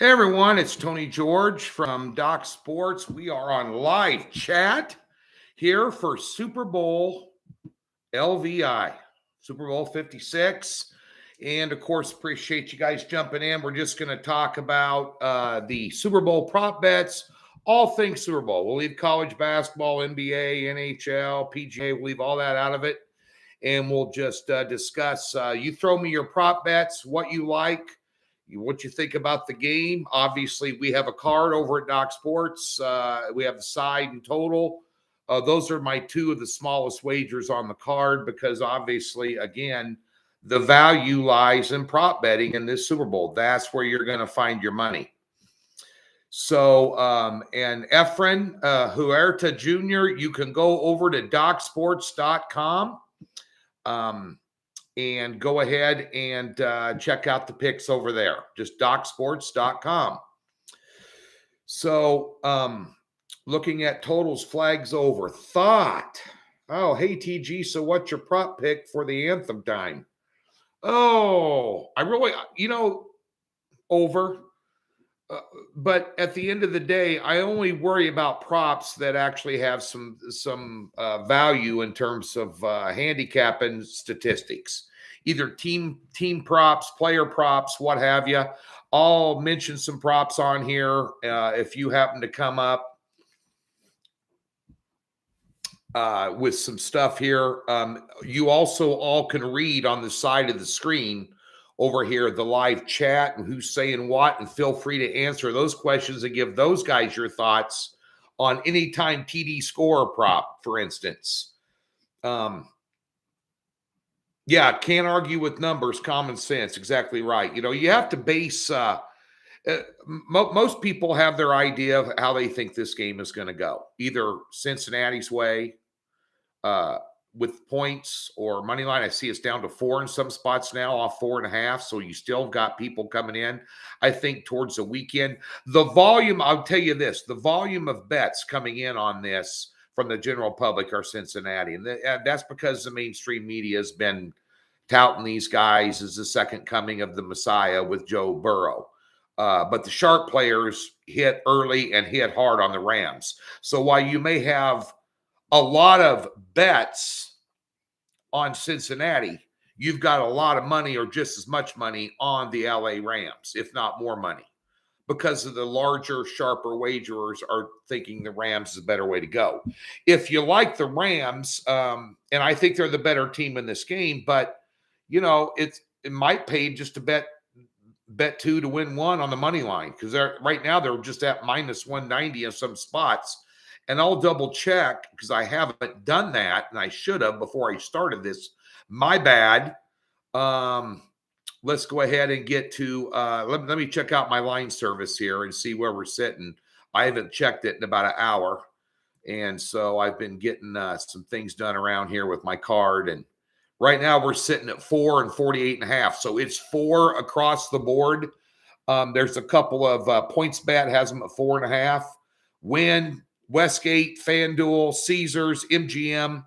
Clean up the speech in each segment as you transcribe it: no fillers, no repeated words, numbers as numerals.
Hey everyone, it's Tony George from Doc Sports. We are on live chat here for Super Bowl LVI, Super Bowl 56. And of course, appreciate you guys jumping in. We're just going to talk about the Super Bowl prop bets, all things Super Bowl. We'll leave college basketball, NBA, NHL, PGA, we'll leave all that out of it. And we'll just discuss, you throw me your prop bets, what you like, what you think about the game. Obviously, we have a card over at Doc Sports. We have the side and total. Those are my two of the smallest wagers on the card because obviously, again, the value lies in prop betting in this Super Bowl. That's where you're going to find your money. So, and Efren Huerta Jr., you can go over to docsports.com. And go ahead and check out the picks over there. Just docsports.com. So looking at totals, flags over. Thought. Oh, hey, TG, so what's your prop pick for the anthem time? Oh, I really, over. But at the end of the day, I only worry about props that actually have some value in terms of handicap and statistics, either team props, player props, what have you. I'll mention some props on here if you happen to come up with some stuff here. You also all can read on the side of the screen over here, the live chat and who's saying what, and feel free to answer those questions and give those guys your thoughts on anytime TD scorer prop, for instance. Yeah, can't argue with numbers, common sense, exactly right. You have to base, most people have their idea of how they think this game is going to go, either Cincinnati's way, with points or money line. I see it's down to 4 in some spots now, off 4.5. So you still got people coming in. I think towards the weekend, the volume, I'll tell you this, the volume of bets coming in on this from the general public are Cincinnati. And that's because the mainstream media has been touting these guys as the second coming of the Messiah with Joe Burrow. But the sharp players hit early and hit hard on the Rams. So while you may have a lot of bets on Cincinnati, you've got a lot of money or just as much money on the LA Rams, if not more money, because of the larger, sharper wagerers are thinking the Rams is a better way to go. If you like the Rams, and I think they're the better team in this game, but it might pay just to bet 2 to win 1 on the money line, because right now they're just at minus 190 in some spots. And I'll double check because I haven't done that, and I should have before I started this. My bad. Let's go ahead and get to let me check out my line service here and see where we're sitting. I haven't checked it in about an hour, and so I've been getting some things done around here with my card. And right now we're sitting at 4 and 48.5. So it's 4 across the board. There's a couple of PointsBet has them at 4.5. Win, Westgate, FanDuel, Caesars, MGM,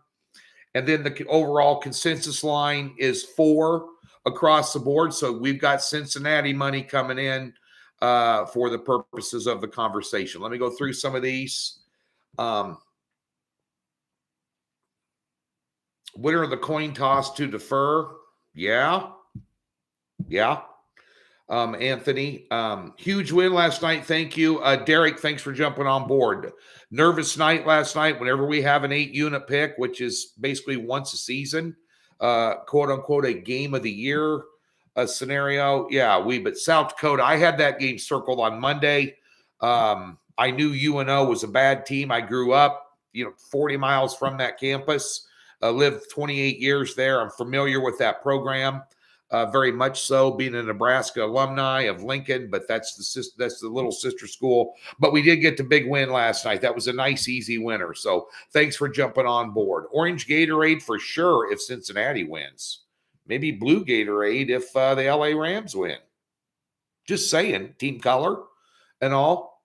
and then the overall consensus line is 4 across the board. So we've got Cincinnati money coming in for the purposes of the conversation. Let me go through some of these. Winner of the coin toss to defer. Yeah. Anthony, huge win last night. Thank you. Derek, thanks for jumping on board. Nervous night last night. Whenever we have an 8-unit pick, which is basically once a season, quote unquote, a game of the year scenario. Yeah, but South Dakota, I had that game circled on Monday. I knew UNO was a bad team. I grew up, 40 miles from that campus, lived 28 years there. I'm familiar with that program. Very much so, being a Nebraska alumni of Lincoln, but that's the little sister school. But we did get the big win last night. That was a nice, easy winner. So thanks for jumping on board. Orange Gatorade for sure if Cincinnati wins. Maybe blue Gatorade if the LA Rams win. Just saying, team color and all.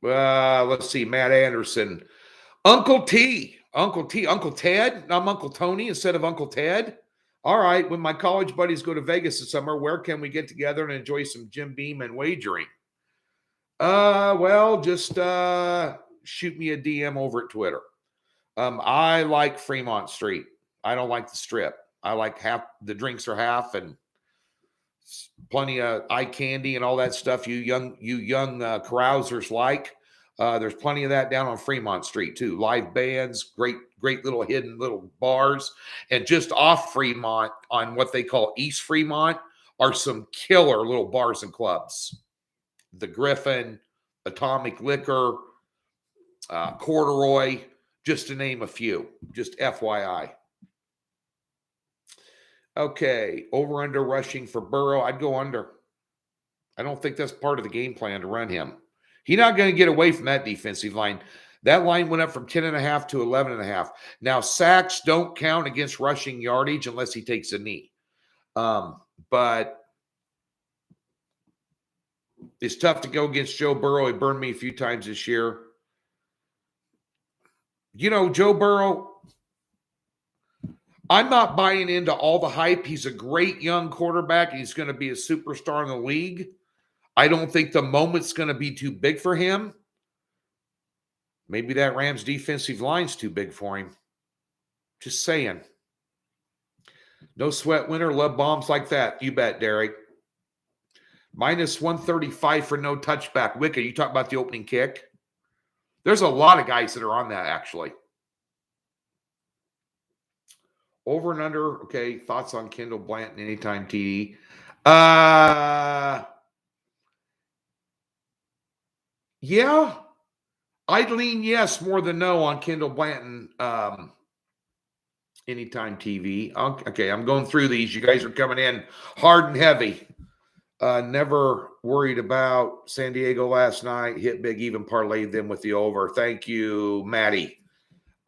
Let's see, Matt Anderson. Uncle Ted. I'm Uncle Tony instead of Uncle Ted. All right, when my college buddies go to Vegas this summer, where can we get together and enjoy some Jim Beam and wagering? Well, just shoot me a DM over at Twitter. I like Fremont Street. I don't like the Strip. I like half the drinks are half and plenty of eye candy and all that stuff you young carousers like. There's plenty of that down on Fremont Street too. Live bands, great little hidden little bars, and just off Fremont on what they call East Fremont are some killer little bars and clubs. The Griffin, Atomic Liquor, Corduroy, just to name a few. Just FYI. Okay, over under rushing for Burrow. I'd go under. I don't think that's part of the game plan to run him. He's not going to get away from that defensive line. That line went up from 10.5 to 11.5. Now, sacks don't count against rushing yardage unless he takes a knee. But it's tough to go against Joe Burrow. He burned me a few times this year. You know, Joe Burrow, I'm not buying into all the hype. He's a great young quarterback. He's going to be a superstar in the league. I don't think the moment's going to be too big for him. Maybe that Rams defensive line's too big for him. Just saying. No sweat winner. Love bombs like that. You bet, Derek. Minus 135 for no touchback. Wicked, you talk about the opening kick? There's a lot of guys that are on that, actually. Over and under. Okay, thoughts on Kendall Blanton anytime TD? Yeah. I'd lean yes more than no on Kendall Blanton anytime TV. Okay, I'm going through these. You guys are coming in hard and heavy. Never worried about San Diego last night. Hit big, even parlayed them with the over. Thank you, Maddie.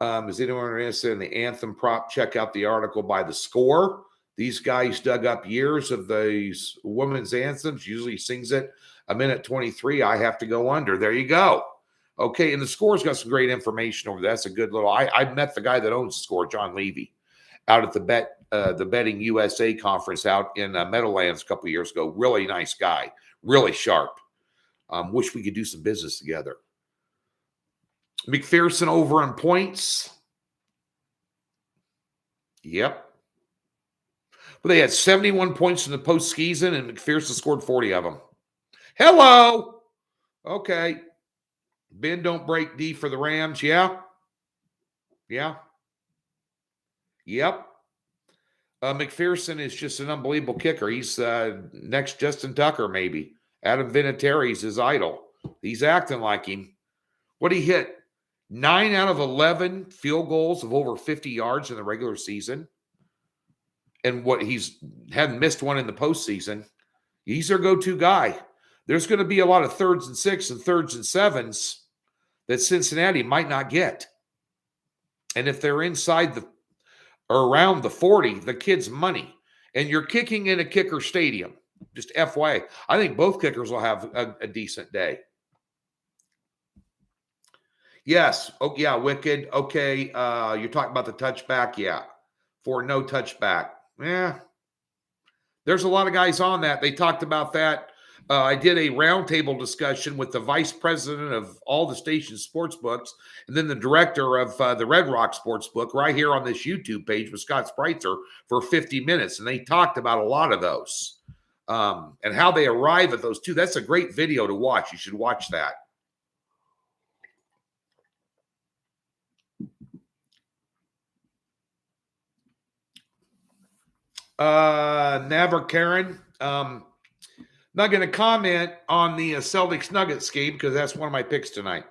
Is anyone interested in the anthem prop? Check out the article by The Score. These guys dug up years of these women's anthems. Usually sings it a minute 23. I have to go under. There you go. Okay, and The Score's got some great information over there. That's a good little. I met the guy that owns The Score, John Levy, out at the Betting USA conference out in Meadowlands a couple of years ago. Really nice guy, really sharp. Wish we could do some business together. McPherson over in points. Yep. But they had 71 points in the postseason, and McPherson scored 40 of them. Hello. Okay. Ben don't break D for the Rams. Yeah. Yeah. Yep. McPherson is just an unbelievable kicker. He's next Justin Tucker, maybe. Adam Vinatieri's his idol. He's acting like him. What he hit? 9 out of 11 field goals of over 50 yards in the regular season. And what he's hadn't missed one in the postseason. He's their go-to guy. There's going to be a lot of 3rds and 6s and 3rds and 7s that Cincinnati might not get. And if they're inside the or around the 40, the kid's money. And you're kicking in a kicker stadium. Just FYI. I think both kickers will have a decent day. Yes. Oh, yeah, Wicked. Okay. You're talking about the touchback? Yeah. For no touchback. Yeah. There's a lot of guys on that. They talked about that. I did a roundtable discussion with the vice president of all the station sports books and then the director of the Red Rock Sportsbook right here on this YouTube page with Scott Spreitzer for 50 minutes. And they talked about a lot of those and how they arrive at those two. That's a great video to watch. You should watch that. Never Karen. Not going to comment on the Celtics Nuggets game because that's one of my picks tonight.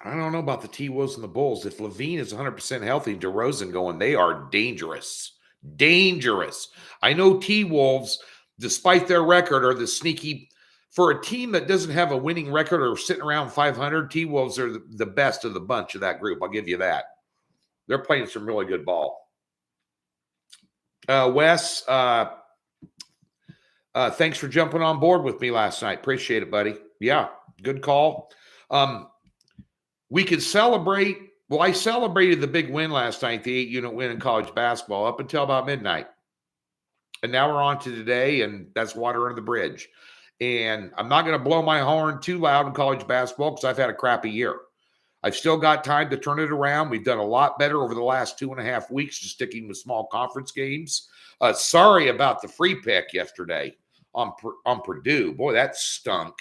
I don't know about the T-Wolves and the Bulls. If Levine is 100% healthy and DeRozan going, they are dangerous. Dangerous. I know T-Wolves, despite their record, are the sneaky. For a team that doesn't have a winning record or sitting around 500, T-Wolves are the best of the bunch of that group. I'll give you that. They're playing some really good ball. Wes, thanks for jumping on board with me last night. Appreciate it, buddy. Yeah, good call. We could celebrate Well, I celebrated the big win last night, the 8-unit win in college basketball, up until about midnight. And now we're on to today, and that's water under the bridge. And I'm not going to blow my horn too loud in college basketball because I've had a crappy year. I've still got time to turn it around. We've done a lot better over the last 2.5 weeks, just sticking with small conference games. Sorry about the free pick yesterday on Purdue. Boy, that stunk.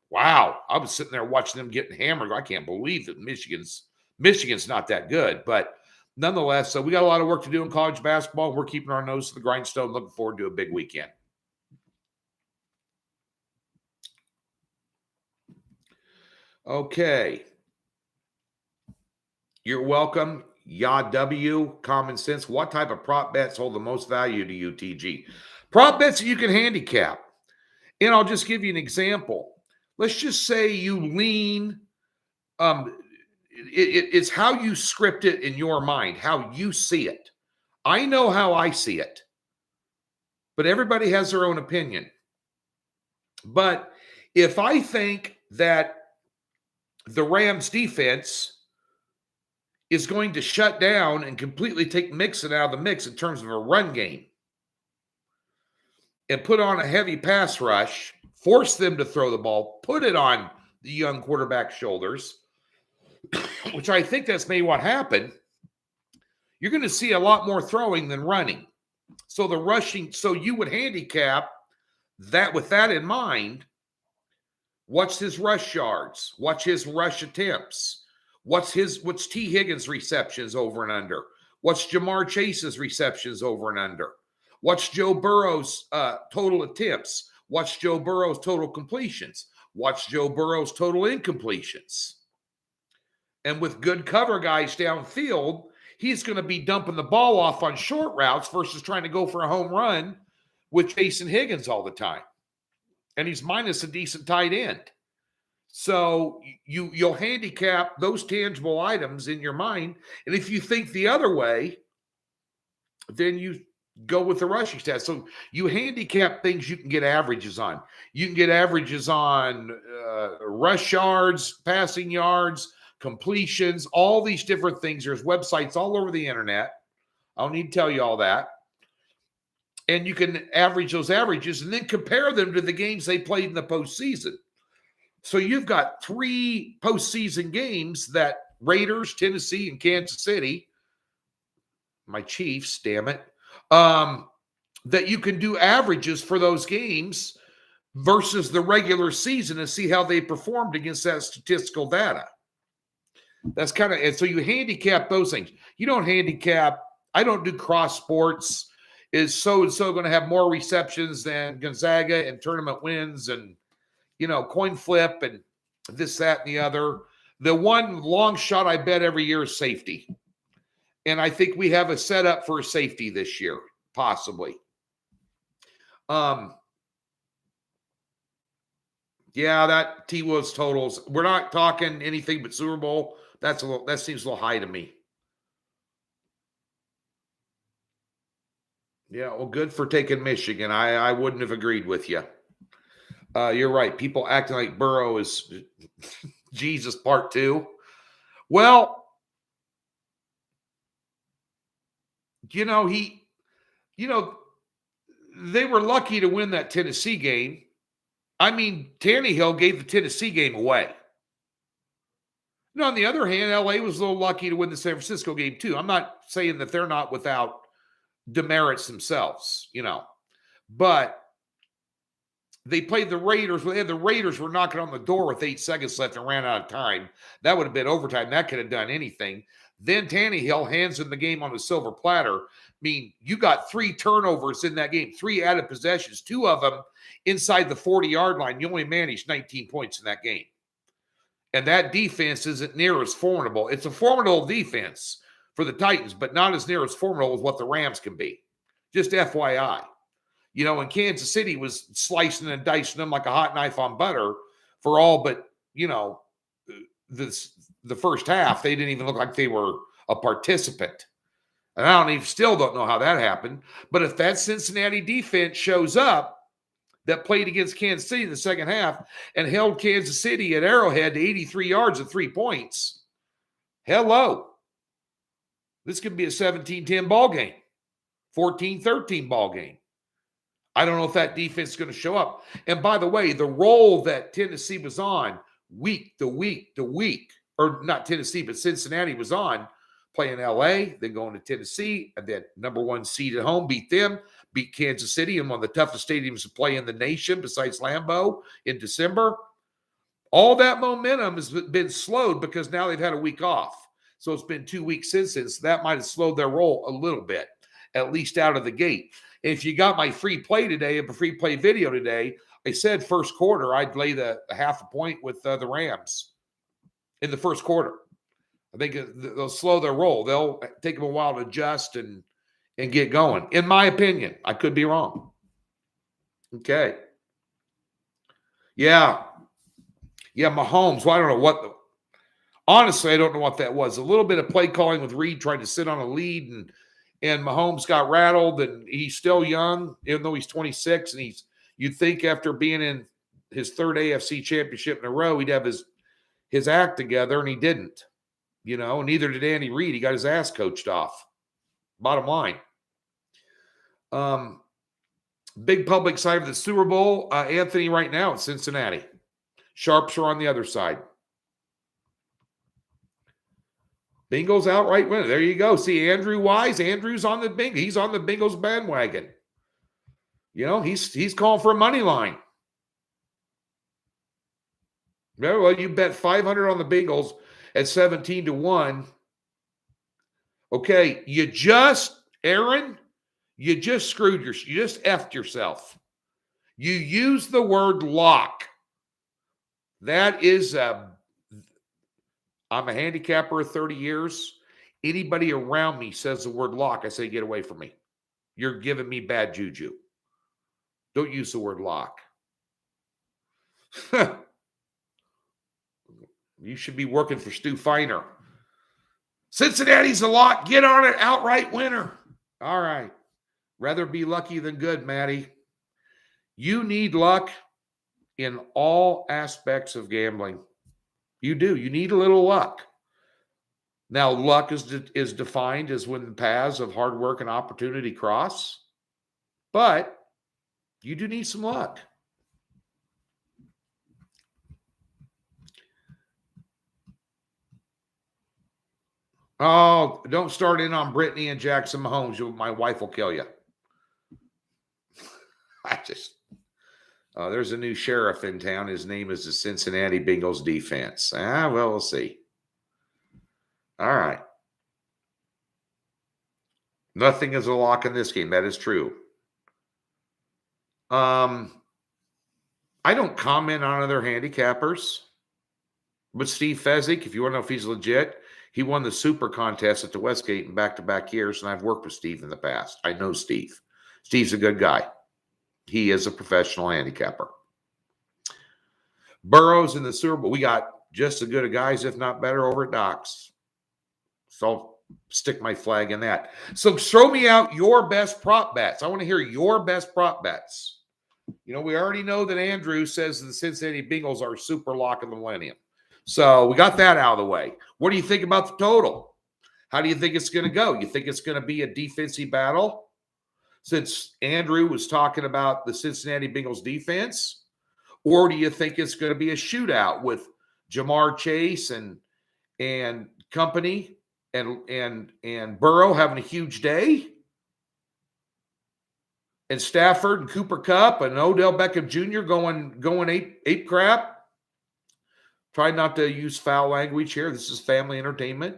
Wow. I was sitting there watching them getting hammered. I can't believe that Michigan's not that good. But nonetheless, so we got a lot of work to do in college basketball. We're keeping our nose to the grindstone, looking forward to a big weekend. Okay. You're welcome. W, common sense. What type of prop bets hold the most value to you, TG? Prop bets that you can handicap. And I'll just give you an example. Let's just say you lean. It's how you script it in your mind, how you see it. I know how I see it, but everybody has their own opinion. But if I think that the Rams defense is going to shut down and completely take Mixon out of the mix in terms of a run game and put on a heavy pass rush, force them to throw the ball, put it on the young quarterback's shoulders, which I think that's maybe what happened, you're going to see a lot more throwing than running. So the rushing, so you would handicap that with that in mind. What's his rush yards? What's his rush attempts? What's T. Higgins' receptions over and under? What's Jamar Chase's receptions over and under? What's Joe Burrow's total attempts? What's Joe Burrow's total completions? What's Joe Burrow's total incompletions? And with good cover guys downfield, he's going to be dumping the ball off on short routes versus trying to go for a home run with Jason Higgins all the time. And he's minus a decent tight end. So you'll handicap those tangible items in your mind. And if you think the other way, then you go with the rushing stats. So you handicap things you can get averages on. You can get averages on rush yards, passing yards, completions, all these different things. There's websites all over the internet. I don't need to tell you all that. And you can average those averages and then compare them to the games they played in the postseason. So you've got 3 postseason games that Raiders, Tennessee, and Kansas City, my Chiefs, damn it, that you can do averages for those games versus the regular season and see how they performed against that statistical data. That's kind of, and so you handicap those things. You don't handicap, I don't do cross sports. Is so-and-so going to have more receptions than Gonzaga and tournament wins and, coin flip and this, that, and the other. The one long shot I bet every year is safety. And I think we have a setup for a safety this year, possibly. Yeah, that T-Wolves totals. We're not talking anything but Super Bowl. That seems a little high to me. Yeah, well, good for taking Michigan. I wouldn't have agreed with you. You're right. People acting like Burrow is Jesus part 2. Well, they were lucky to win that Tennessee game. I mean, Tannehill gave the Tennessee game away. Now, on the other hand, LA was a little lucky to win the San Francisco game too. I'm not saying that they're not without demerits themselves, but they played the Raiders. The Raiders were knocking on the door with 8 seconds left and ran out of time. That would have been overtime. That could have done anything. Then Tannehill hands them the game on a silver platter. I mean, you got 3 turnovers in that game, 3 added possessions, 2 of them inside the 40-yard line. You only managed 19 points in that game. And that defense isn't near as formidable. It's a formidable defense for the Titans, but not as near as formidable as what the Rams can be. Just FYI. And Kansas City was slicing and dicing them like a hot knife on butter for all but, the first half. They didn't even look like they were a participant. And I still don't know how that happened. But if that Cincinnati defense shows up that played against Kansas City in the second half and held Kansas City at Arrowhead to 83 yards and 3 points, Hello. This could be a 17-10 ball game, 14-13 ball game. I don't know if that defense is going to show up. And by the way, the role that Tennessee was on week to week, or not Tennessee, but Cincinnati was on, playing LA, then going to Tennessee, and then number 1 seed at home, beat them, beat Kansas City in one of the toughest stadiums to play in the nation besides Lambeau in December. All that momentum has been slowed because now they've had a week off. So it's been 2 weeks since then. So that might have slowed their roll a little bit, at least out of the gate. And if you got my free play today, a free play video today, I said first quarter, I'd lay the half a point with the Rams in the first quarter. I think they'll slow their roll. They'll take them a while to adjust and get going. In my opinion, I could be wrong. Okay. Yeah, Mahomes. Well, I don't know what. Honestly, I don't know what that was. A little bit of play calling with Reed trying to sit on a lead, and Mahomes got rattled, and he's still young, even though he's 26. And you'd think after being in his 3rd AFC championship in a row, he'd have his act together, and he didn't. Neither did Andy Reid. He got his ass coached off. Bottom line. Big public side of the Super Bowl. Anthony right now in Cincinnati. Sharps are on the other side. Bengals outright winner. There you go. See, Andrew Wise. Andrew's on the Bengals. He's on the Bengals bandwagon. He's calling for a money line. Well, you bet 500 on the Bengals at 17-1. Okay, Aaron, you just screwed you just effed yourself. You use the word lock. That is I'm a handicapper of 30 years. Anybody around me says the word lock, I say, get away from me. You're giving me bad juju. Don't use the word lock. You should be working for Stu Feiner. Cincinnati's a lock. Get on it. Outright winner. All right. Rather be lucky than good, Maddie. You need luck in all aspects of gambling. You do. You need a little luck. Now, luck is defined as when the paths of hard work and opportunity cross. But you do need some luck. Oh, don't start in on Brittany and Jackson Mahomes. My wife will kill you. There's a new sheriff in town. His name is the Cincinnati Bengals defense. Well, we'll see. All right. Nothing is a lock in this game. That is true. I don't comment on other handicappers. But Steve Fezzik, if you want to know if he's legit, he won the super contest at the Westgate in back-to-back years, and I've worked with Steve in the past. I know Steve. Steve's a good guy. He is a professional handicapper. Burrows in the Super Bowl. We got just as good of guys, if not better, over at Doc's. So I'll stick my flag in that. So throw me out your best prop bets. I want to hear your best prop bets. We already know that Andrew says the Cincinnati Bengals are super lock of the millennium. So we got that out of the way. What do you think about the total? How do you think it's going to go? You think it's going to be a defensive battle? Since Andrew was talking about the Cincinnati Bengals defense, or do you think it's going to be a shootout with Jamar Chase and company and Burrow having a huge day, and Stafford and Cooper Kupp and Odell Beckham Jr. going ape crap? Try not to use foul language here. This is family entertainment.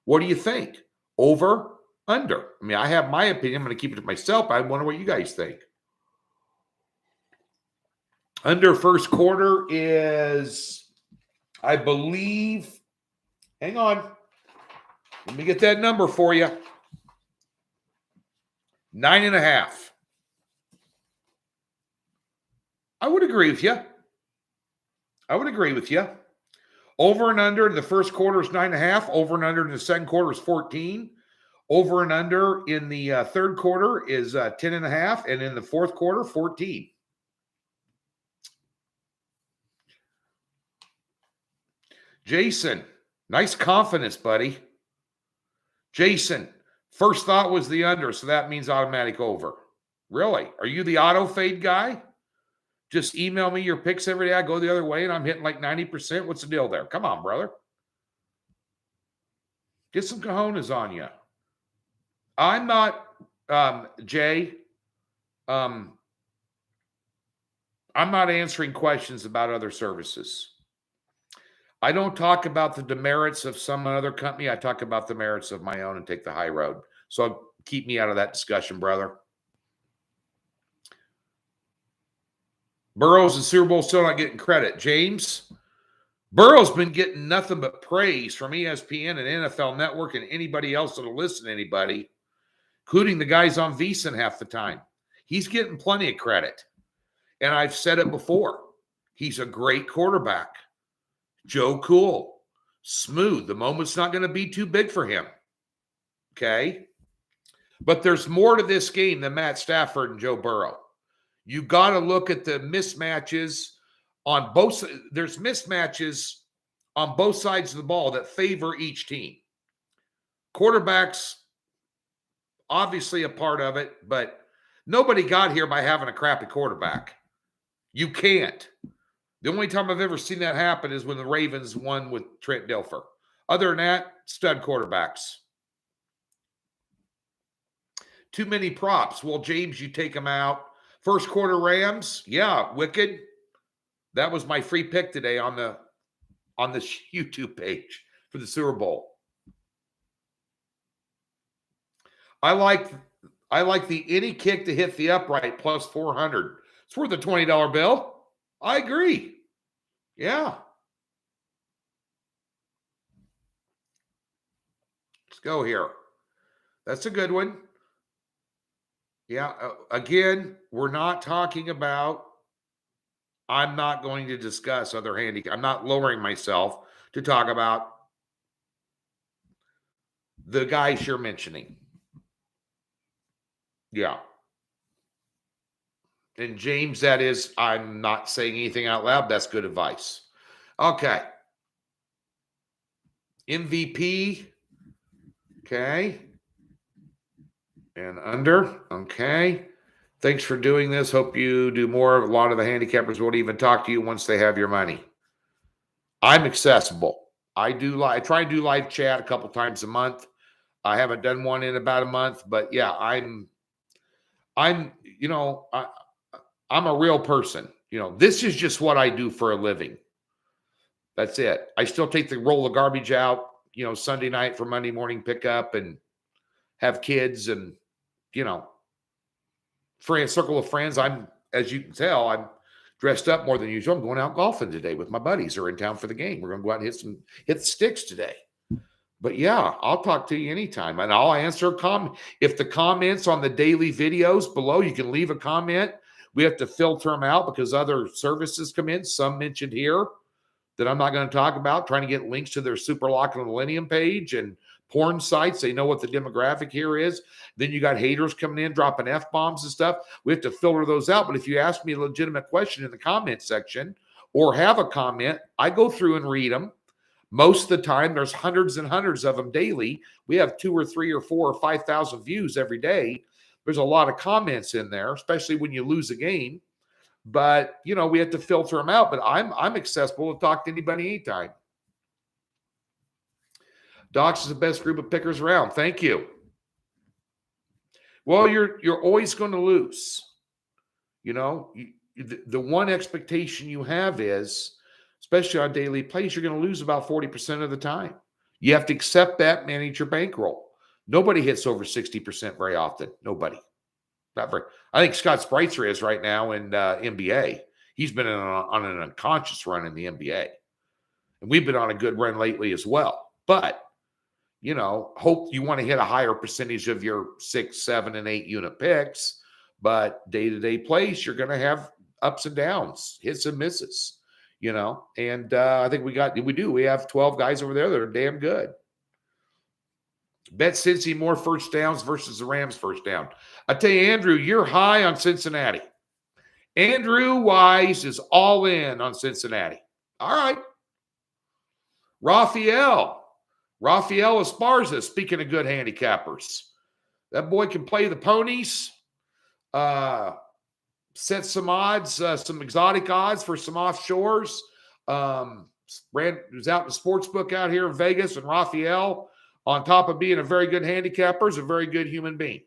What do you think? Over? Under? I mean, I have my opinion. I'm going to keep it to myself. I wonder what you guys think. Under first quarter is, I believe, hang on. Let me get that number for you. 9.5. I would agree with you. Over and under in the first quarter is 9.5. Over and under in the second quarter is 14. Over and under in the third quarter is 10.5. And in the fourth quarter, 14. Jason, Nice confidence, buddy. Jason, first thought was the under, so that means automatic over. Really? Are you the auto fade guy? Just email me your picks every day. I go the other way and I'm hitting like 90%. What's the deal there? Come on, brother. Get some cojones on you. I'm not, Jay, I'm not answering questions about other services. I don't talk about the demerits of some other company. I talk about the merits of my own and take the high road. So keep me out of that discussion, brother. Burrow's and Super Bowl still not getting credit. James, Burrow's been getting nothing but praise from ESPN and NFL Network and anybody else that'll listen to anybody, including the guys on VSiN half the time. He's getting plenty of credit. And I've said it before. He's a great quarterback. Joe Cool. Smooth. The moment's not going to be too big for him. Okay? But there's more to this game than Matt Stafford and Joe Burrow. You got to look at the mismatches on both. There's mismatches on both sides of the ball that favor each team. Quarterbacks, obviously a part of it, but nobody got here by having a crappy quarterback. You can't. The only time I've ever seen that happen is when the Ravens won with Trent Dilfer. Other than that, stud quarterbacks. Too many props. Well, James, you take them out. First quarter Rams, yeah, wicked. That was my free pick today on the YouTube page for the Super Bowl. I like the any kick to hit the upright plus 400. It's worth a $20 bill. I agree. Yeah. Let's go here. That's a good one. Yeah. Again, we're not talking about, I'm not going to discuss other handicap. I'm not lowering myself to talk about the guys you're mentioning. Yeah. And James, that is, I'm not saying anything out loud. That's good advice. Okay. MVP. Okay. And under. Okay. Thanks for doing this. Hope you do more. A lot of the handicappers won't even talk to you once they have your money. I'm accessible. I try and do live chat a couple times a month. I haven't done one in about a month, but yeah, I'm a real person. This is just what I do for a living. That's it. I still take the roll of garbage out, Sunday night for Monday morning pickup and have kids and, circle of friends. As you can tell, I'm dressed up more than usual. I'm going out golfing today with my buddies who are in town for the game. We're going to go out and hit the sticks today. But yeah, I'll talk to you anytime and I'll answer a comment. If the comments on the daily videos below, you can leave a comment. We have to filter them out because other services come in. Some mentioned here that I'm not going to talk about, trying to get links to their Super Lock and Millennium page and porn sites. They know what the demographic here is. Then you got haters coming in, dropping F-bombs and stuff. We have to filter those out. But if you ask me a legitimate question in the comment section or have a comment, I go through and read them. Most of the time, there's hundreds and hundreds of them daily. We have 2 or 3 or 4 or 5,000 views every day. There's a lot of comments in there, especially when you lose a game. But, we have to filter them out. But I'm accessible to talk to anybody anytime. Docs is the best group of pickers around. Thank you. Well, you're always going to lose. The one expectation you have is, especially on daily plays, you're going to lose about 40% of the time. You have to accept that, manage your bankroll. Nobody hits over 60% very often. Nobody. Not very. I think Scott Spreitzer is right now in NBA. He's been on an unconscious run in the NBA. And we've been on a good run lately as well. But, hope you want to hit a higher percentage of your 6, 7, and 8 unit picks. But day-to-day plays, you're going to have ups and downs, hits and misses. And I think we have 12 guys over there that are damn good. Bet Cincy more first downs versus the Rams first down. I tell you, Andrew, you're high on Cincinnati. Andrew Wise is all in on Cincinnati. All right. Raphael, Rafael Esparza, speaking of good handicappers. That boy can play the ponies, set some odds, some exotic odds for some offshores. Was out in the sports book out here in Vegas, and Rafael, on top of being a very good handicapper, is a very good human being.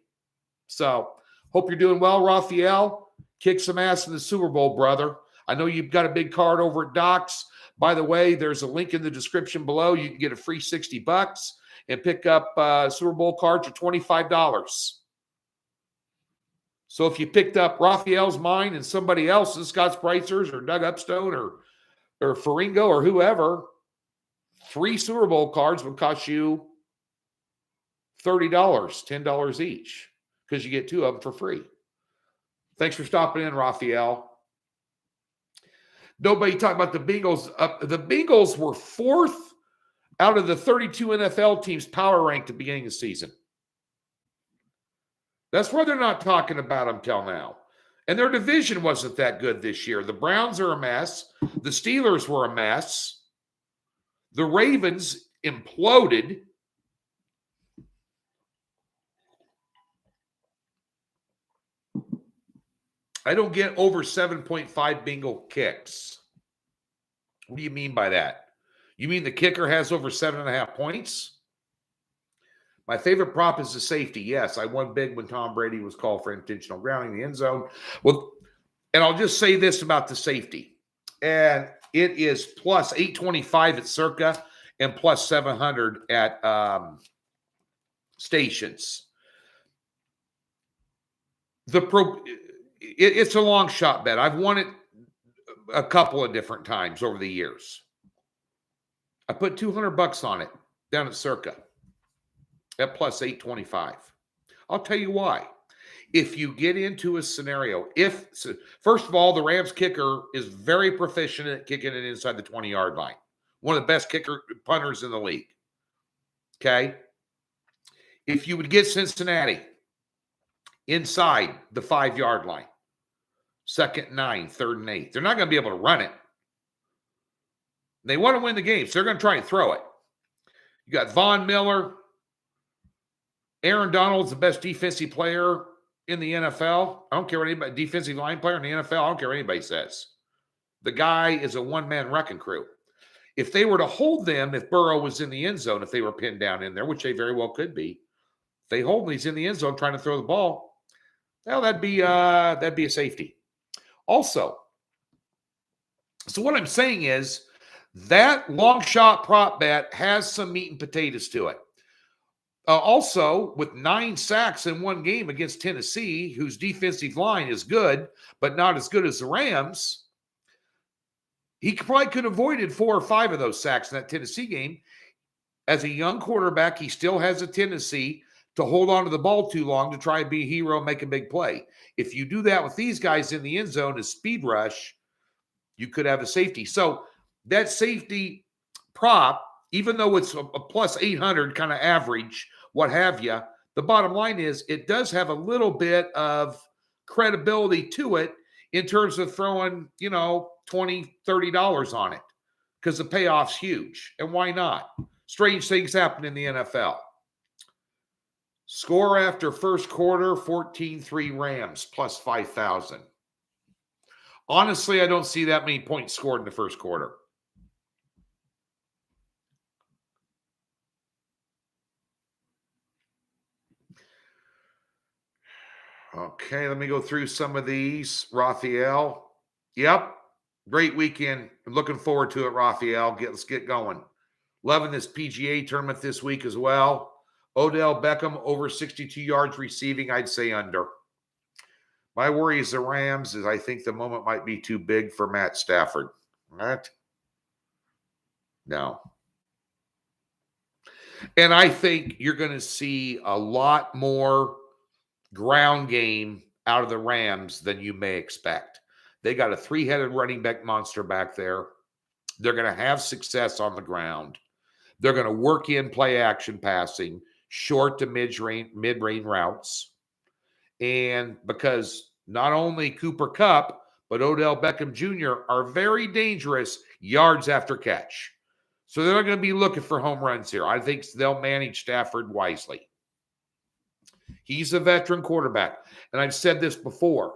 So, hope you're doing well, Rafael. Kick some ass in the Super Bowl, brother. I know you've got a big card over at Docs. By the way, there's a link in the description below. You can get a free $60 and pick up Super Bowl cards for $25. So if you picked up Raphael's mine and somebody else's, Scott Spreitzer's or Doug Upstone or Faringo or whoever, 3 Super Bowl cards would cost you $30, $10 each, because you get 2 of them for free. Thanks for stopping in, Raphael. Nobody talked about the Bengals. The Bengals were 4th out of the 32 NFL teams power ranked at the beginning of the season. That's why they're not talking about them till now. And their division wasn't that good this year. The Browns are a mess. The Steelers were a mess. The Ravens imploded. I don't get over 7.5 Bengal kicks. What do you mean by that? You mean the kicker has over 7.5 points? My favorite prop is the safety. Yes, I won big when Tom Brady was called for intentional grounding in the end zone. Well, and I'll just say this about the safety. And it is plus 825 at Circa and plus 700 at Stations. It's a long shot bet. I've won it a couple of different times over the years. I put $200 on it down at Circa at plus 825. I'll tell you why. If you get into a scenario, first of all, the Rams kicker is very proficient at kicking it inside the 20-yard line. One of the best punters in the league. Okay? If you would get Cincinnati inside the 5-yard line, 2nd and 9, 3rd and 8, they're not going to be able to run it. They want to win the game, so they're going to try and throw it. You got Von Miller. Aaron Donald's the best defensive player in the NFL. I don't care what anybody, defensive line player in the NFL, I don't care what anybody says. The guy is a one-man wrecking crew. If they were to hold them, if Burrow was in the end zone, if they were pinned down in there, which they very well could be, if they hold him, he's in the end zone trying to throw the ball, well, that'd be a safety. Also, so what I'm saying is that long shot prop bet has some meat and potatoes to it. Also, with 9 sacks in one game against Tennessee, whose defensive line is good, but not as good as the Rams, he probably could have avoided 4 or 5 of those sacks in that Tennessee game. As a young quarterback, he still has a tendency to hold on to the ball too long to try and be a hero and make a big play. If you do that with these guys in the end zone as speed rush, you could have a safety. So that safety prop, even though it's a plus 800 kind of average, what have you, the bottom line is it does have a little bit of credibility to it in terms of throwing, $20, $30 on it because the payoff's huge. And why not? Strange things happen in the NFL. Score after first quarter, 14-3 Rams, plus 5,000. Honestly, I don't see that many points scored in the first quarter. Okay, let me go through some of these. Raphael. Yep, great weekend. I'm looking forward to it, Raphael. Let's get going. Loving this PGA tournament this week as well. Odell Beckham over 62 yards receiving. I'd say under. My worry is the Rams is I think the moment might be too big for Matt Stafford. What? No. And I think you're going to see a lot more ground game out of the Rams than you may expect. They got a 3-headed running back monster back there. They're going to have success on the ground. They're going to work in play action passing, short to mid-range routes. And because not only Cooper Kupp, but Odell Beckham Jr. are very dangerous yards after catch. So they're not going to be looking for home runs here. I think they'll manage Stafford wisely. He's a veteran quarterback. And I've said this before.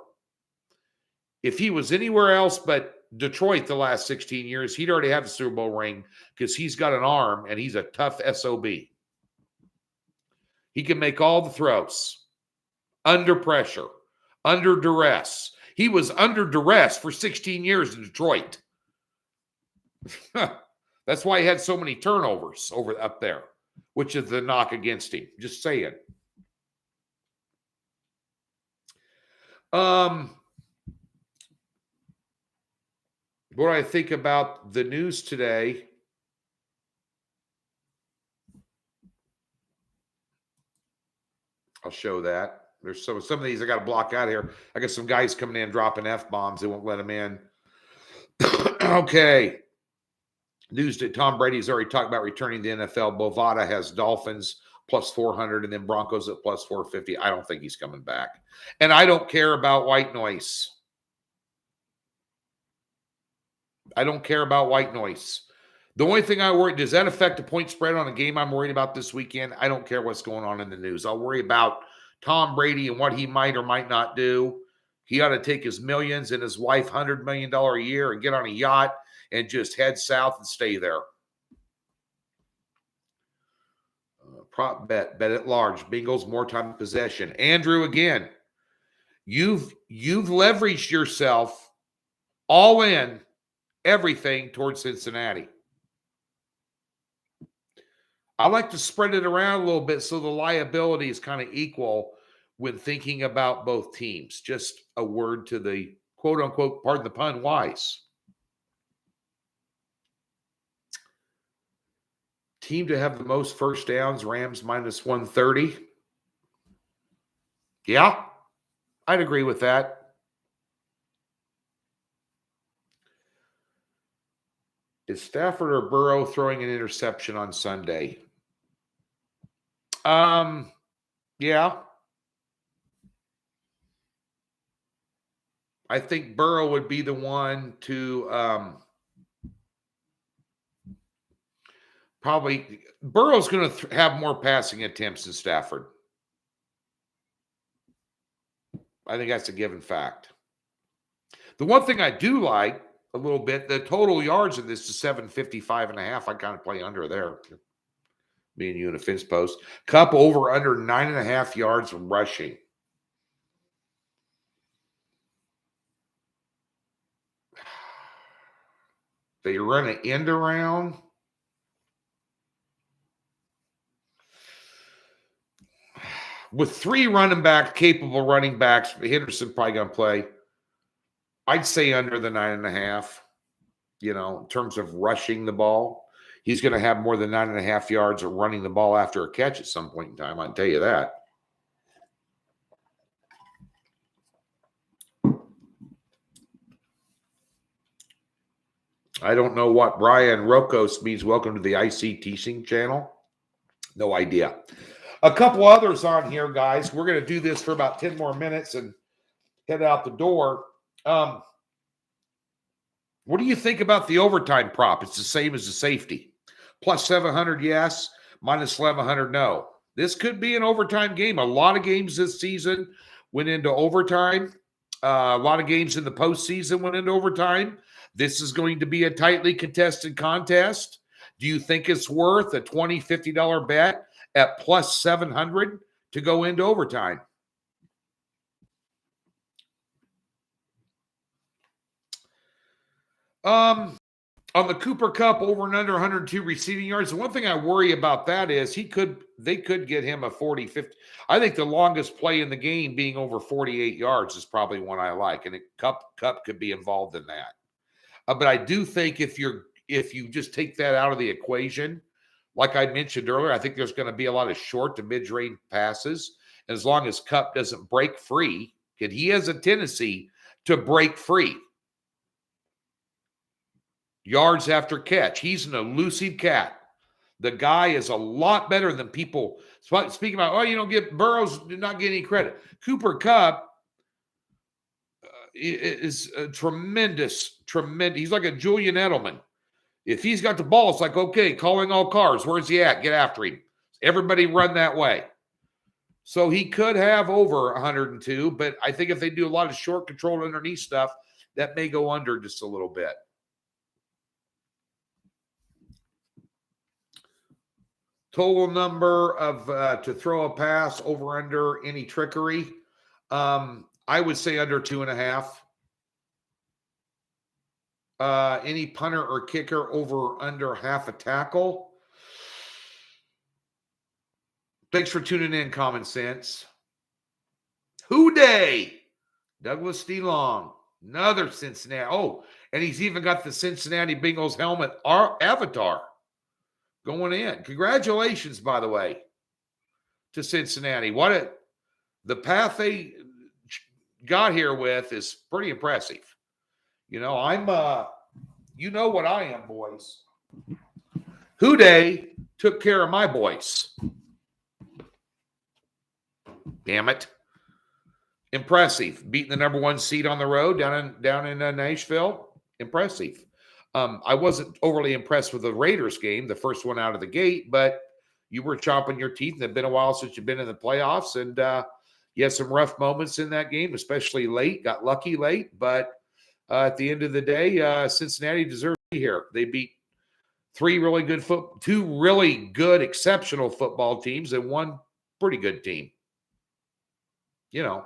If he was anywhere else but Detroit the last 16 years, he'd already have the Super Bowl ring because he's got an arm and he's a tough SOB. He can make all the throws under pressure, under duress. He was under duress for 16 years in Detroit. That's why he had so many turnovers up there, which is the knock against him. Just saying. What do I think about the news today? I'll show that. There's some of these I got to block out here. I got some guys coming in dropping F-bombs. They won't let them in. Okay. News that Tom Brady's already talked about returning to the NFL. Bovada has Dolphins plus 400 and then Broncos at plus 450. I don't think he's coming back. And I don't care about white noise. I don't care about white noise. The only thing I worry, does that affect the point spread on a game I'm worried about this weekend? I don't care what's going on in the news. I'll worry about Tom Brady and what he might or might not do. He ought to take his millions and his wife $100 million a year and get on a yacht and just head south and stay there. Prop bet at large. Bengals more time possession. Andrew, again, you've leveraged yourself all in everything towards Cincinnati. I like to spread it around a little bit so the liability is kind of equal when thinking about both teams. Just a word to the quote unquote, pardon the pun, wise. Team to have the most first downs, Rams minus 130. Yeah, I'd agree with that. Is Stafford or Burrow throwing an interception on Sunday? Yeah. I think Burrow would be the one to probably – Burrow's going to have more passing attempts than Stafford. I think that's a given fact. The one thing I do like a little bit, the total yards of this is 755.5. I kind of play under there. Me and you in a fence post. Cup over under 9.5 yards rushing. They run an end around. With 3 running backs, capable running backs, Henderson probably going to play. I'd say under the 9.5, in terms of rushing the ball. He's going to have more than 9.5 yards of running the ball after a catch at some point in time. I can tell you that. I don't know what Brian Rocos means. Welcome to the IC Teaching channel. No idea. A couple others on here, guys. We're going to do this for about 10 more minutes and head out the door. What do you think about the overtime prop? It's the same as the safety. Plus 700, yes. Minus 1,100, no. This could be an overtime game. A lot of games this season went into overtime. A lot of games in the postseason went into overtime. This is going to be a tightly contested contest. Do you think it's worth a $20, $50 bet at plus 700 to go into overtime? On the Cooper Cup, over and under 102 receiving yards. The one thing I worry about that is they could get him a 40, 50. I think the longest play in the game being over 48 yards is probably one I like, and Cup could be involved in that. But I do think if you just take that out of the equation, like I mentioned earlier, I think there's going to be a lot of short to mid-range passes. And as long as Cup doesn't break free, and he has a tendency to break free. Yards after catch. He's an elusive cat. The guy is a lot better than people speaking about, Burrow's not getting any credit. Cooper Kupp is a tremendous. He's like a Julian Edelman. If he's got the ball, it's like, okay, calling all cars. Where's he at? Get after him. Everybody run that way. So he could have over 102, but I think if they do a lot of short control underneath stuff, that may go under just a little bit. Total number of to throw a pass over under any trickery. I would say under 2.5. Any punter or kicker over under half a tackle. Thanks for tuning in, Common Sense. Who Day? Douglas DeLong. Another Cincinnati. Oh, and he's even got the Cincinnati Bengals helmet avatar going in. Congratulations, by the way, to Cincinnati. The path they got here with is pretty impressive. You know, you know what I am, boys. Who Day took care of my boys. Damn it. Impressive. Beating the number 1 seed on the road down in Nashville. Impressive. I wasn't overly impressed with the Raiders game, the first one out of the gate, but you were chomping your teeth. It's been a while since you've been in the playoffs, and you had some rough moments in that game, especially late. Got lucky late, but at the end of the day, Cincinnati deserved to be here. They beat two really good, exceptional football teams and one pretty good team. You know.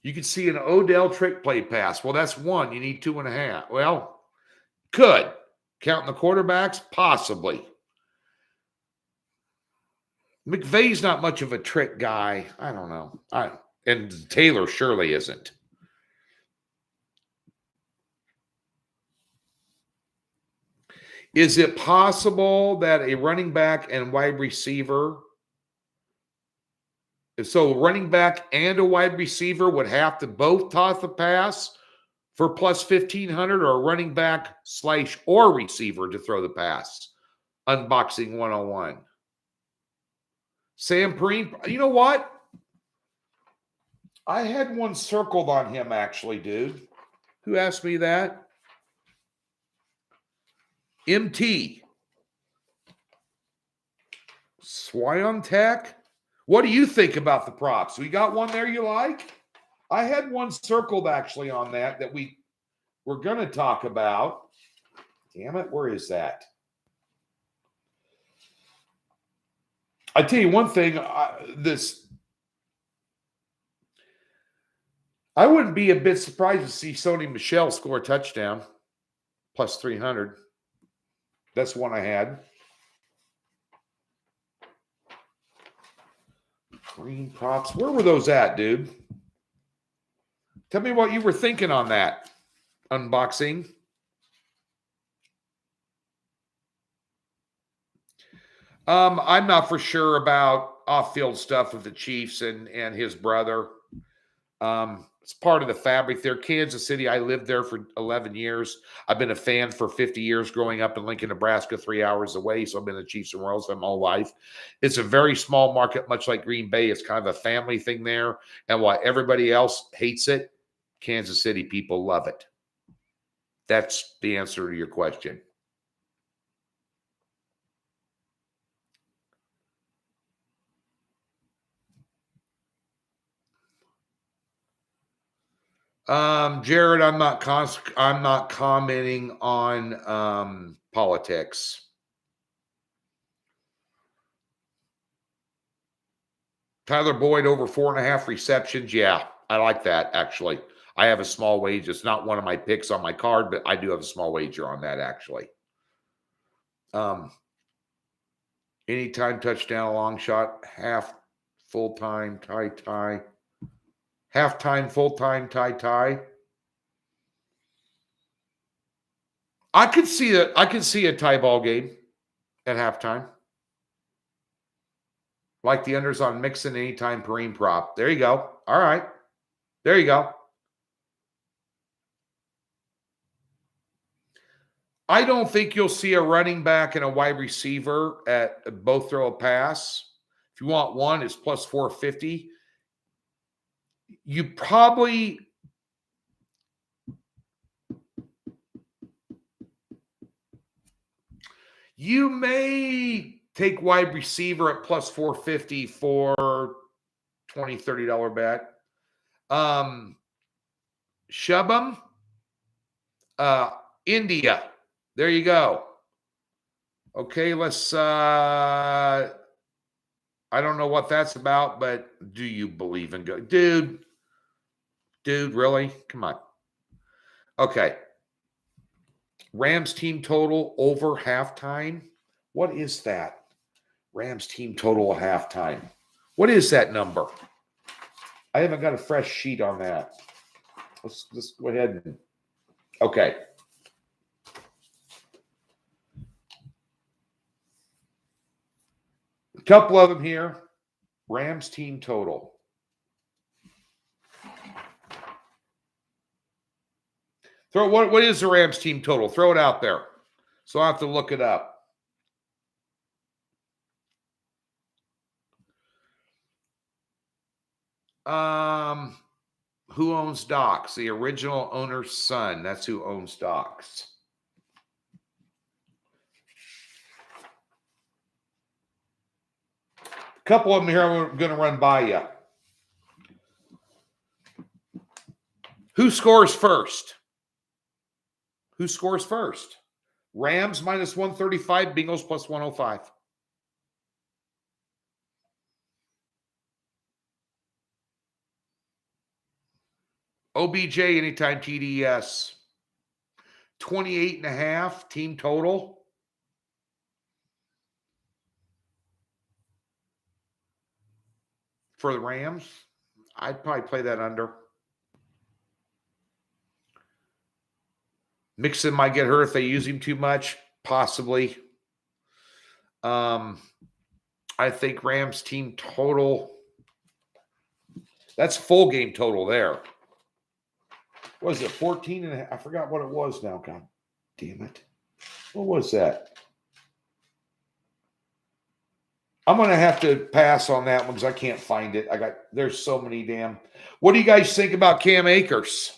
You can see an Odell trick play pass. Well, that's 1. You need 2.5. Well, could. Counting the quarterbacks? Possibly. McVay's not much of a trick guy. I don't know. And Taylor surely isn't. Is it possible that a running back and wide receiver... So running back and a wide receiver would have to both toss the pass for plus 1,500, or a running back / or receiver to throw the pass? Unboxing 101. Sam Preem, you know what? I had one circled on him, actually, dude. Who asked me that? MT. Swiatek. What do you think about the props? We got one there you like? I had one circled actually on that we were going to talk about. Damn it, where is that? I tell you one thing, I wouldn't be a bit surprised to see Sony Michel score a touchdown, plus 300. That's one I had. Green props. Where were those at, dude? Tell me what you were thinking on that unboxing. I'm not for sure about off-field stuff with the Chiefs and his brother. It's part of the fabric there. Kansas City, I lived there for 11 years. I've been a fan for 50 years growing up in Lincoln, Nebraska, 3 hours away. So I've been a Chiefs and Royals my whole life. It's a very small market, much like Green Bay. It's kind of a family thing there. And while everybody else hates it, Kansas City people love it. That's the answer to your question. Jared, I'm not commenting on politics. Tyler Boyd over 4.5 receptions. Yeah, I like that, actually. I have a small wager. It's not one of my picks on my card, but I do have a small wager on that, actually. Anytime touchdown, long shot, half, full-time, tie. Halftime, full-time, tie. I could see a tie ball game at halftime. Like the unders on Mixon anytime Perrine prop. There you go. All right. There you go. I don't think you'll see a running back and a wide receiver at both throw a pass. If you want one, it's plus 450. You probably You may take wide receiver at plus 450 for $20, $30 bet. Shubham, India. There you go. Okay, let's I don't know what that's about, but do you believe in God? Dude, really? Come on. Okay. Rams team total over halftime. What is that? Rams team total at halftime. What is that number? I haven't got a fresh sheet on that. Let's go ahead and okay. A couple of them here. Rams team total. What is the Rams team total? Throw it out there. So I have to look it up. Who owns Docs? The original owner's son. That's who owns Docs. A couple of them here I'm going to run by you. Who scores first? Who scores first? Rams minus 135, Bengals plus 105. OBJ anytime TDS. 28.5 team total. For the Rams. I'd probably play that under. Mixon might get hurt if they use him too much. Possibly. I think Rams team total. That's full game total there. What was it? 14.5? I forgot what it was now. God damn it. What was that? I'm going to have to pass on that one because I can't find it. There's so many damn. What do you guys think about Cam Akers?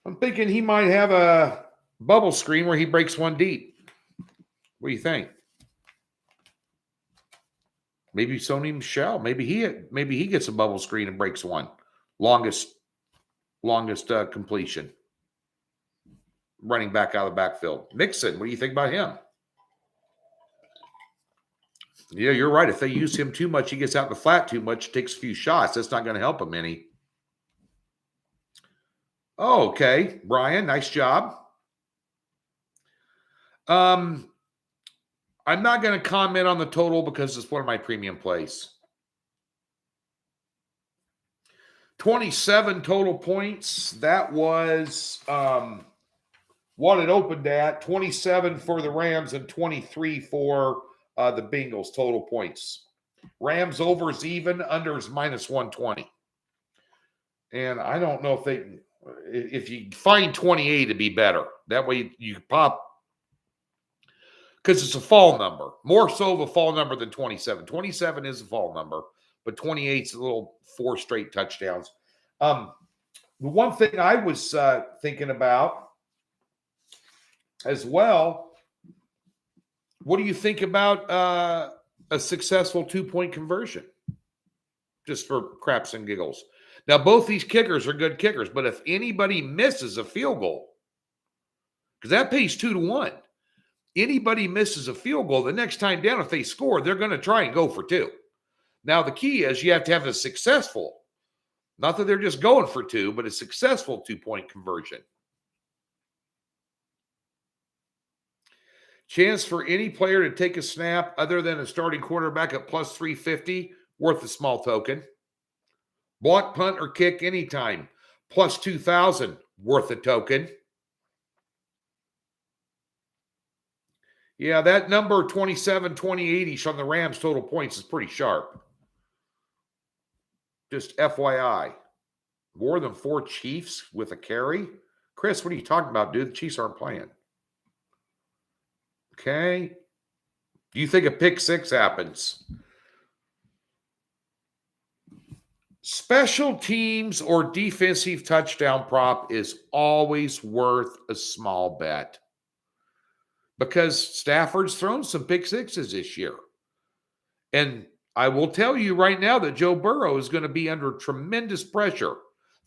I'm thinking he might have a bubble screen where he breaks one deep. What do you think? Maybe Sony Michel. Maybe he gets a bubble screen and breaks one. Longest completion. Running back out of the backfield. Mixon, what do you think about him? Yeah, you're right. If they use him too much, he gets out in the flat too much, takes a few shots. That's not going to help him any. Oh, okay. Brian, nice job. I'm not going to comment on the total because it's one of my premium plays. 27 total points. That was what it opened at. 27 for the Rams and 23 for the Bengals total points. Rams overs even, unders minus 120. And I don't know if you find 28 to be better. That way you pop, because it's a fall number. More so of a fall number than 27. 27 is a fall number, but 28 is a little 4 straight touchdowns. The one thing I was thinking about as well, what do you think about a successful 2-point conversion? Just for craps and giggles. Now, both these kickers are good kickers, but if anybody misses a field goal, because that pays 2-1, anybody misses a field goal, the next time down, if they score, they're going to try and go for 2. Now, the key is you have to have a successful, not that they're just going for 2, but a successful 2-point conversion. Chance for any player to take a snap other than a starting quarterback at plus 350, worth a small token. Block, punt, or kick anytime, plus 2,000, worth a token. Yeah, that number 27, 28-ish on the Rams total points is pretty sharp. Just FYI. More than 4 Chiefs with a carry? Chris, what are you talking about, dude? The Chiefs aren't playing. Okay. Do you think a pick 6 happens? Special teams or defensive touchdown prop is always worth a small bet because Stafford's thrown some pick sixes this year. And I will tell you right now that Joe Burrow is going to be under tremendous pressure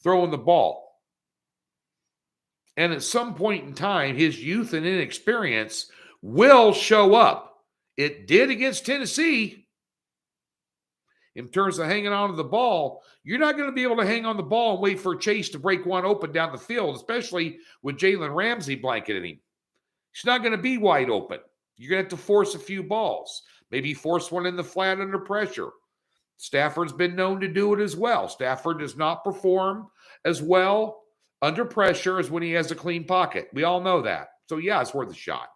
throwing the ball. And at some point in time, his youth and inexperience will show up. It did against Tennessee. In terms of hanging on to the ball, you're not going to be able to hang on the ball and wait for Chase to break one open down the field, especially with Jalen Ramsey blanketing him. He's not going to be wide open. You're going to have to force a few balls. Maybe force one in the flat under pressure. Stafford's been known to do it as well. Stafford does not perform as well under pressure as when he has a clean pocket. We all know that. So, yeah, it's worth a shot.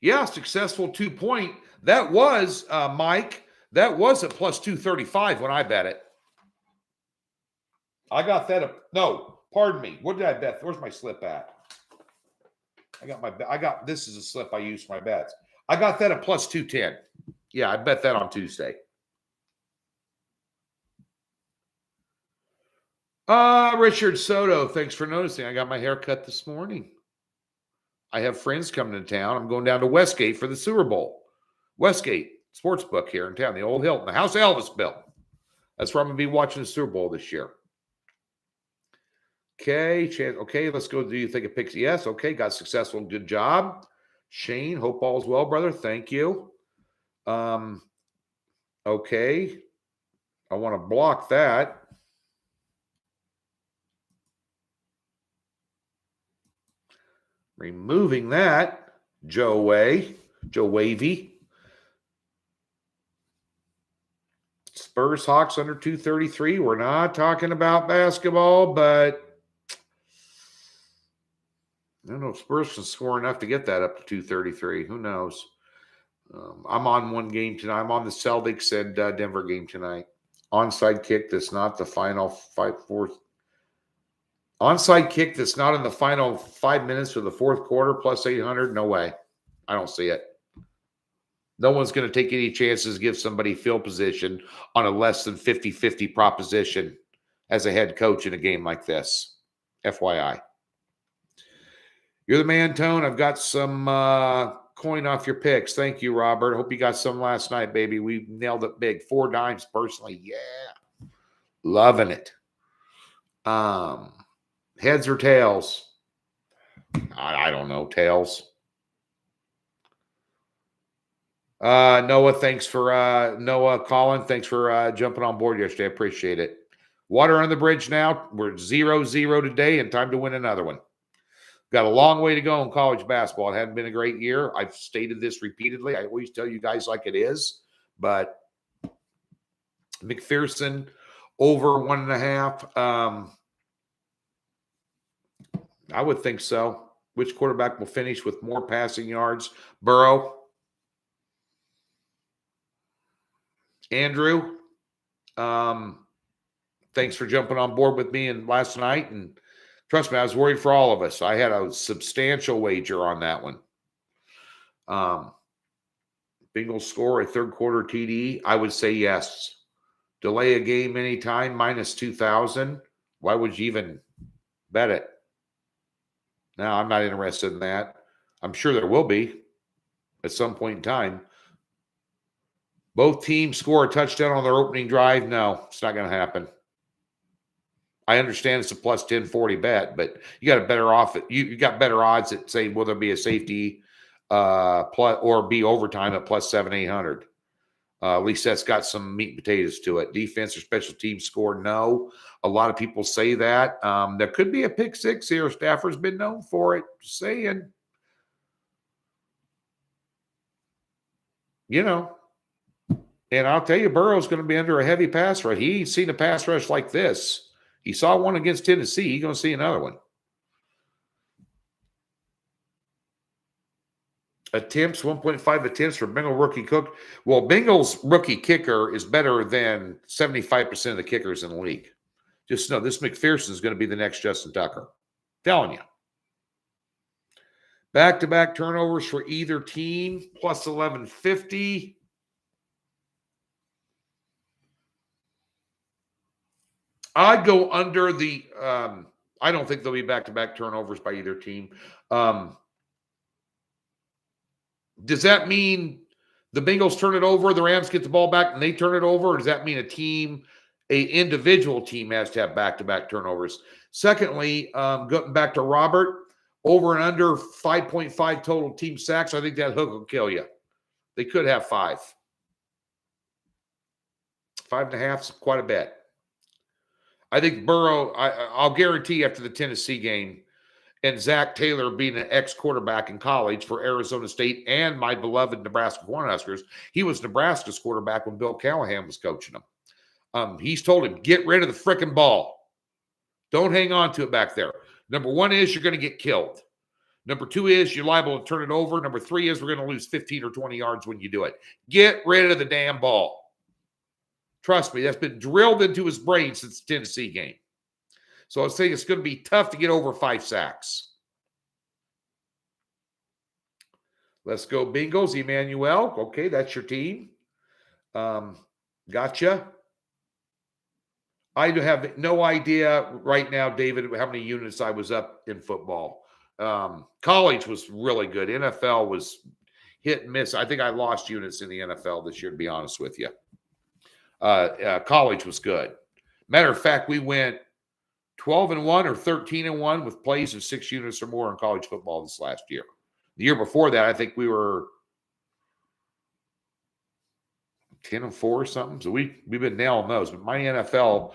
Yeah, successful 2-point. That was, Mike, that was at plus 235 when I bet it. I got that. No, pardon me. What did I bet? Where's my slip at? This is a slip I use for my bets. I got that at plus 210. Yeah, I bet that on Tuesday. Richard Soto, thanks for noticing. I got my hair cut this morning. I have friends coming to town. I'm going down to Westgate for the Super Bowl. Westgate Sportsbook here in town, the old Hilton, the house Elvis built. That's where I'm going to be watching the Super Bowl this year. Okay, let's go. Do you think it picks? Yes. Okay, got successful. Good job. Shane, hope all's well, brother. Thank you. Okay. I want to block that. Removing that. Joe Wavy. Spurs Hawks under 233. We're not talking about basketball, but I don't know if Spurs can score enough to get that up to 233. Who knows? I'm on one game tonight. I'm on the Celtics and Denver game tonight. Onside kick that's not the final 5-4. Onside kick that's not in the final 5 minutes of the fourth quarter plus 800. No way. I don't see it. No one's going to take any chances to give somebody field position on a less than 50-50 proposition as a head coach in a game like this. FYI. You're the man, Tone. I've got some coin off your picks. Thank you, Robert. Hope you got some last night, baby. We nailed it big. 4 dimes personally. Yeah. Loving it. Heads or tails? I don't know. Tails. Noah, thanks for Colin, thanks for jumping on board yesterday. I appreciate it. Water on the bridge now. We're 0-0 today and time to win another one. Got a long way to go in college basketball. It hadn't been a great year. I've stated this repeatedly. I always tell you guys like it is, but McPherson over 1.5. I would think so. Which quarterback will finish with more passing yards? Burrow. Andrew, thanks for jumping on board with me and last night. And trust me, I was worried for all of us. I had a substantial wager on that one. Bengals score a third quarter TD. I would say yes. Delay a game anytime, minus 2,000. Why would you even bet it? No, I'm not interested in that. I'm sure there will be at some point in time. Both teams score a touchdown on their opening drive. No, it's not going to happen. I understand it's a plus 1040 bet, but you got a better off. You got better odds at say will there be a safety plus or be overtime at plus 7,800. At least that's got some meat and potatoes to it. Defense or special teams score, no. A lot of people say that. There could be a pick six here. Stafford's been known for it. Just saying. You know. And I'll tell you, Burrow's going to be under a heavy pass rush. He ain't seen a pass rush like this. He saw one against Tennessee. He's going to see another one. Attempts, 1.5 attempts for Bengal rookie cook. Well, Bengal's rookie kicker is better than 75% of the kickers in the league. Just know this McPherson is going to be the next Justin Tucker. Telling you. Back-to-back turnovers for either team, plus 1150. I'd go under the I don't think there'll be back-to-back turnovers by either team. Does that mean the Bengals turn it over, the Rams get the ball back, and they turn it over? Or does that mean an individual team has to have back-to-back turnovers? Secondly, going back to Robert, over and under 5.5 total team sacks, I think that hook will kill you. They could have 5. 5.5 is quite a bit. I think Burrow, I'll guarantee after the Tennessee game, and Zach Taylor being an ex-quarterback in college for Arizona State and my beloved Nebraska Cornhuskers, he was Nebraska's quarterback when Bill Callahan was coaching him. He's told him, get rid of the frickin' ball. Don't hang on to it back there. Number 1 is you're going to get killed. Number 2 is you're liable to turn it over. Number 3 is we're going to lose 15 or 20 yards when you do it. Get rid of the damn ball. Trust me, that's been drilled into his brain since the Tennessee game. So I was saying it's going to be tough to get over 5 sacks. Let's go Bengals, Emmanuel. Okay, that's your team. Gotcha. I have no idea right now, David, how many units I was up in football. College was really good. NFL was hit and miss. I think I lost units in the NFL this year, to be honest with you. College was good. Matter of fact, we went 12-1 or 13-1 with plays of 6 units or more in college football this last year. The year before that, I think we were 10-4 or something. So we've been nailing those. But my NFL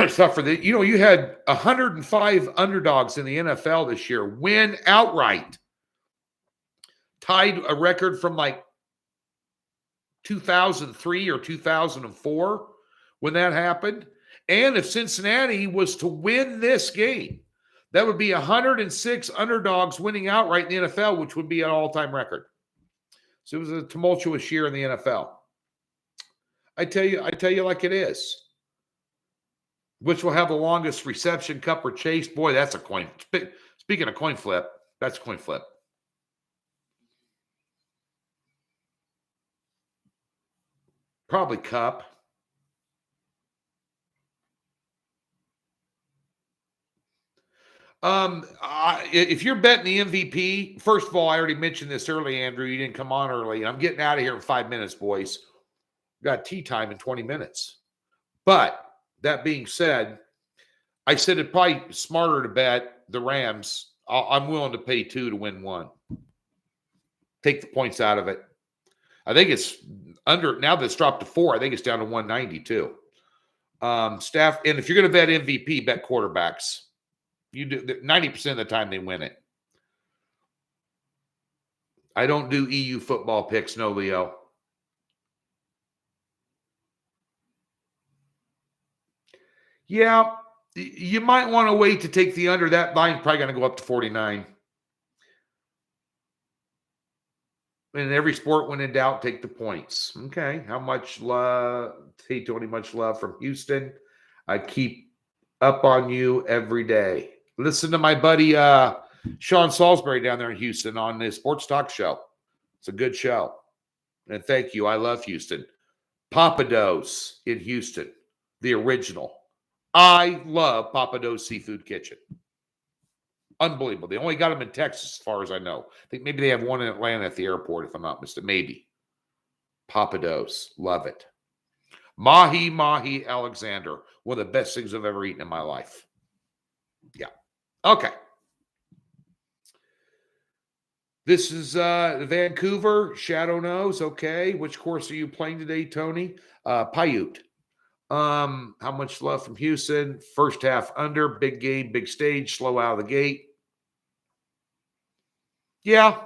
stuff for the, you had 105 underdogs in the NFL this year win outright. Tied a record from like 2003 or 2004 when that happened. And if Cincinnati was to win this game, that would be 106 underdogs winning outright in the NFL, which would be an all-time record. So it was a tumultuous year in the NFL. I tell you like it is. Which will have the longest reception, cup, or chase? Boy, that's a coin. Speaking of coin flip, that's a coin flip. Probably cup. If you're betting the MVP, first of all, I already mentioned this early, Andrew. You didn't come on early. I'm getting out of here in 5 minutes, boys. Got tea time in 20 minutes. But that being said, I said it's probably smarter to bet the Rams. I'm willing to pay 2 to win 1. Take the points out of it. I think it's under, now that it's dropped to 4, I think it's down to 192. Staff, and if you're going to bet MVP, bet quarterbacks. You do 90% of the time they win it. I don't do EU football picks, no, Leo. Yeah, you might want to wait to take the under. That line's probably going to go up to 49. In every sport, when in doubt, take the points. Okay, how much love? Hey, Tony, much love from Houston. I keep up on you every day. Listen to my buddy Sean Salisbury down there in Houston on the Sports Talk Show. It's a good show. And thank you. I love Houston. Papados in Houston, the original. I love Papados Seafood Kitchen. Unbelievable. They only got them in Texas, as far as I know. I think maybe they have one in Atlanta at the airport, if I'm not mistaken. Maybe. Papados. Love it. Mahi Alexander. One of the best things I've ever eaten in my life. Yeah. Okay. This is Vancouver. Shadow knows. Okay. Which course are you playing today, Tony? Paiute. How much love from Houston? First half under. Big game, big stage. Slow out of the gate. Yeah.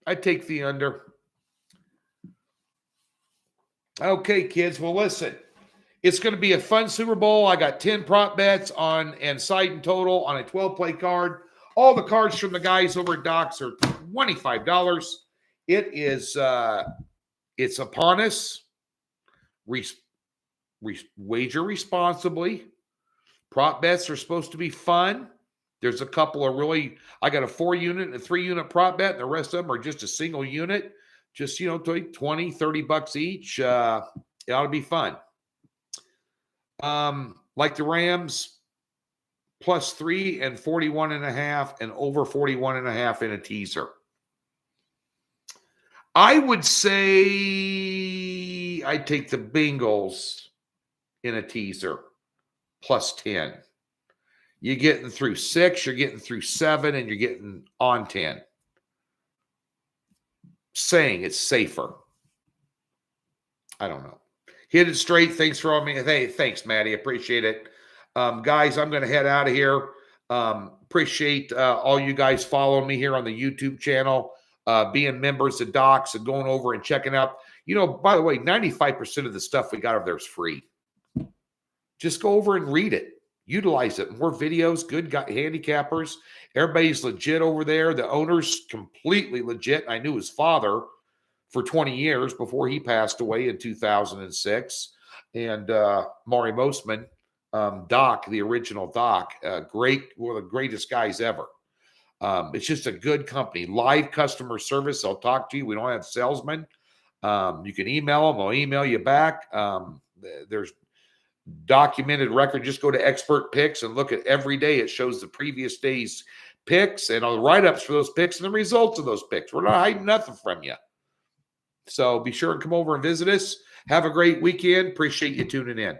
I'd take the under. Okay, kids. Well, listen. It's going to be a fun Super Bowl. I got 10 prop bets on and side and total on a 12-play card. All the cards from the guys over at Docs are $25. It is it's upon us. Wager responsibly. Prop bets are supposed to be fun. There's a couple of really, I got a 4-unit and a 3-unit prop bet, and the rest of them are just a single unit. Just, $20, $30 each. It ought to be fun. Like the Rams, +3 and 41.5 and over 41.5 in a teaser. I would say I'd take the Bengals in a teaser, +10. You're getting through 6, you're getting through 7, and you're getting on 10. Saying it's safer. I don't know. Hit it straight. Thanks for all me. Hey, thanks, Maddie. Appreciate it. Guys, I'm going to head out of here. Appreciate all you guys following me here on the YouTube channel, being members of Docs and going over and checking out. You know, by the way, 95% of the stuff we got over there is free. Just go over and read it. Utilize it. More videos, good handicappers. Everybody's legit over there. The owner's completely legit. I knew his father for 20 years before he passed away in 2006. And Maury Mosman, Doc, the original Doc, great, one of the greatest guys ever. It's just a good company. Live customer service. They'll talk to you. We don't have salesmen. You can email them. They'll email you back. There's documented record. Just go to Expert Picks and look at every day. It shows the previous day's picks and all the write-ups for those picks and the results of those picks. We're not hiding nothing from you. So be sure and come over and visit us. Have a great weekend. Appreciate you tuning in.